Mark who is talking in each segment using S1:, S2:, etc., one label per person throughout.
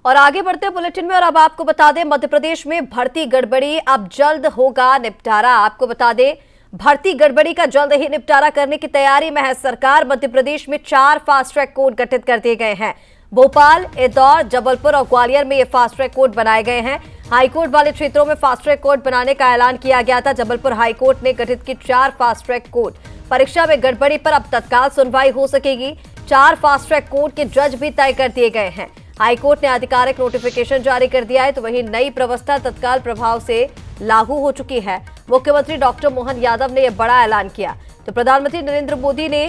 S1: और आगे बढ़ते हैं बुलेटिन में और अब आपको बता दें मध्य प्रदेश में भर्ती गड़बड़ी अब जल्द होगा निपटारा। आपको बता दें भर्ती गड़बड़ी का जल्द ही निपटारा करने की तैयारी में है सरकार। मध्य प्रदेश में 4 फास्ट ट्रैक कोर्ट गठित कर दिए गए हैं। भोपाल, इंदौर, जबलपुर और ग्वालियर में ये फास्ट ट्रैक कोर्ट बनाए गए हैं। हाईकोर्ट वाले क्षेत्रों में फास्ट ट्रैक कोर्ट बनाने का ऐलान किया गया था। जबलपुर हाईकोर्ट ने गठित की 4 फास्ट ट्रैक कोर्ट। परीक्षा में गड़बड़ी पर अब तत्काल सुनवाई हो सकेगी। 4 फास्ट ट्रैक कोर्ट के जज भी तय कर दिए गए हैं। हाईकोर्ट ने आधिकारिक नोटिफिकेशन जारी कर दिया है, तो वहीं नई व्यवस्था तत्काल प्रभाव से लागू हो चुकी है। मुख्यमंत्री डॉक्टर मोहन यादव ने यह बड़ा ऐलान किया। तो प्रधानमंत्री नरेंद्र मोदी ने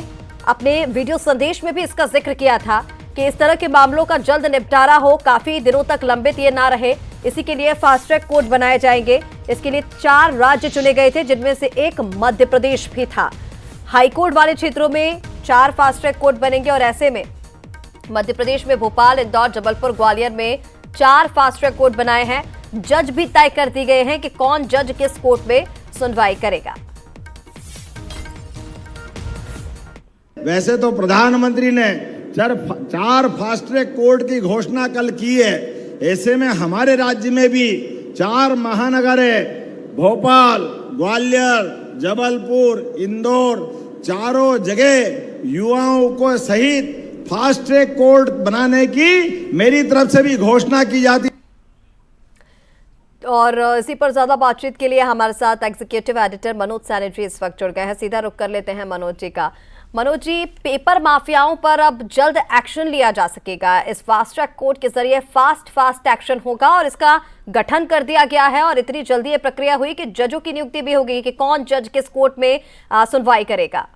S1: अपने वीडियो संदेश में भी इसका जिक्र किया था कि इस तरह के मामलों का जल्द निपटारा हो, काफी दिनों तक लंबित ये ना रहे, इसी के लिए फास्ट ट्रैक कोर्ट बनाए जाएंगे। इसके लिए 4 राज्य चुने गए थे, जिनमें से एक मध्य प्रदेश भी था। हाईकोर्ट वाले क्षेत्रों में 4 फास्ट ट्रैक कोर्ट बनेंगे और ऐसे में मध्य प्रदेश में भोपाल, इंदौर, जबलपुर, ग्वालियर में 4 फास्ट ट्रैक कोर्ट बनाए हैं। जज भी तय कर दिए गए हैं कि कौन जज किस कोर्ट में सुनवाई करेगा।
S2: वैसे तो प्रधानमंत्री ने 4 फास्ट ट्रैक कोर्ट की घोषणा कल की है। ऐसे में हमारे राज्य में भी 4 महानगर है, भोपाल, ग्वालियर, जबलपुर, इंदौर, चारों जगह युवाओं को सहित फास्ट ट्रैक कोर्ट बनाने की मेरी तरफ से भी घोषणा की जाती।
S1: और इसी पर ज्यादा बातचीत के लिए हमारे साथ एग्जीक्यूटिव एडिटर मनोज सैनी जी इस वक्त जुड़ गए हैं। सीधा रुख कर लेते हैं मनोज जी का। मनोज जी, पेपर माफियाओं पर अब जल्द एक्शन लिया जा सकेगा। इस फास्ट ट्रैक कोर्ट के जरिए फास्ट एक्शन होगा और इसका गठन कर दिया गया है और इतनी जल्दी ये प्रक्रिया हुई कि जजों की नियुक्ति भी होगी कि कौन जज किस कोर्ट में सुनवाई करेगा।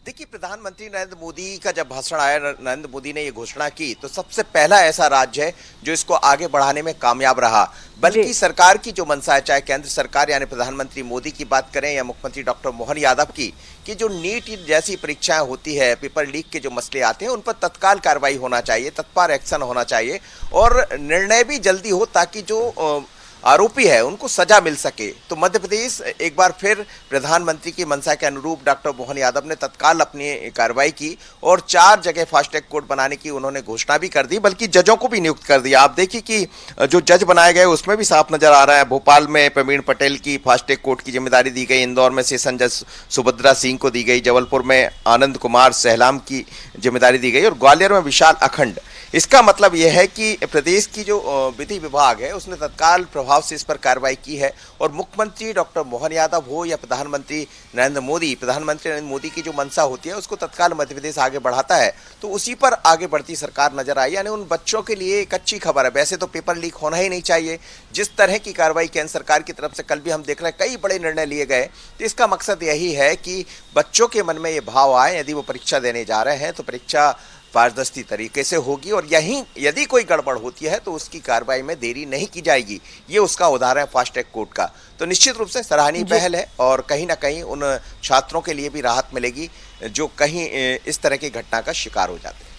S3: देखिए, प्रधानमंत्री नरेंद्र मोदी का जब भाषण आया, नरेंद्र मोदी ने ये घोषणा की, तो सबसे पहला ऐसा राज्य है जो इसको आगे बढ़ाने में कामयाब रहा। बल्कि सरकार की जो मंशा है, चाहे केंद्र सरकार यानी प्रधानमंत्री मोदी की बात करें या मुख्यमंत्री डॉक्टर मोहन यादव की, कि जो नीट जैसी परीक्षाएं होती है, पेपर लीक के जो मसले आते हैं, उन पर तत्काल कार्रवाई होना चाहिए, तत्पर एक्शन होना चाहिए और निर्णय भी जल्दी हो ताकि जो आरोपी है उनको सजा मिल सके। तो मध्य प्रदेश एक बार फिर प्रधानमंत्री की मंशा के अनुरूप डॉक्टर मोहन यादव ने तत्काल अपनी कार्रवाई की और 4 जगह फास्ट ट्रैक कोर्ट बनाने की उन्होंने घोषणा भी कर दी, बल्कि जजों को भी नियुक्त कर दिया। आप देखिए कि जो जज बनाए गए उसमें भी साफ नजर आ रहा है। भोपाल में प्रवीण पटेल की फास्ट ट्रैक कोर्ट की जिम्मेदारी दी गई, इंदौर में सेशन जज सुभद्रा सिंह को दी गई, जबलपुर में आनंद कुमार सहलाम की जिम्मेदारी दी गई और ग्वालियर में विशाल अखंड। इसका मतलब यह है कि प्रदेश की जो विधि विभाग है उसने तत्काल प्रभाव से इस पर कार्रवाई की है और मुख्यमंत्री डॉक्टर मोहन यादव हो या प्रधानमंत्री नरेंद्र मोदी की जो मंशा होती है उसको तत्काल मध्य प्रदेश आगे बढ़ाता है, तो उसी पर आगे बढ़ती सरकार नजर आई। यानी उन बच्चों के लिए एक अच्छी खबर है। वैसे तो पेपर लीक होना ही नहीं चाहिए। जिस तरह की कार्रवाई केंद्र सरकार की तरफ से कल भी हम देख रहे हैं, कई बड़े निर्णय लिए गए, तो इसका मकसद यही है कि बच्चों के मन में ये भाव आए, यदि वो परीक्षा देने जा रहे हैं तो परीक्षा पारदर्शी तरीके से होगी और यहीं यदि कोई गड़बड़ होती है तो उसकी कार्रवाई में देरी नहीं की जाएगी। ये उसका उदाहरण है फास्ट ट्रैक कोर्ट का। तो निश्चित रूप से सराहनीय पहल है और कहीं ना कहीं उन छात्रों के लिए भी राहत मिलेगी जो कहीं इस तरह की घटना का शिकार हो जाते हैं।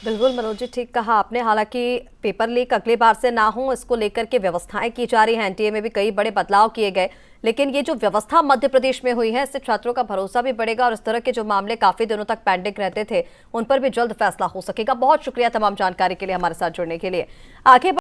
S1: बिल्कुल मनोज जी, ठीक कहा आपने। हालांकि पेपर लीक अगली बार से ना हो, इसको लेकर के व्यवस्थाएं की जा रही हैं। एनटीए में भी कई बड़े बदलाव किए गए, लेकिन ये जो व्यवस्था मध्य प्रदेश में हुई है इससे छात्रों का भरोसा भी बढ़ेगा और इस तरह के जो मामले काफी दिनों तक पेंडिंग रहते थे उन पर भी जल्द फैसला हो सकेगा। बहुत शुक्रिया तमाम जानकारी के लिए, हमारे साथ जुड़ने के लिए। आगे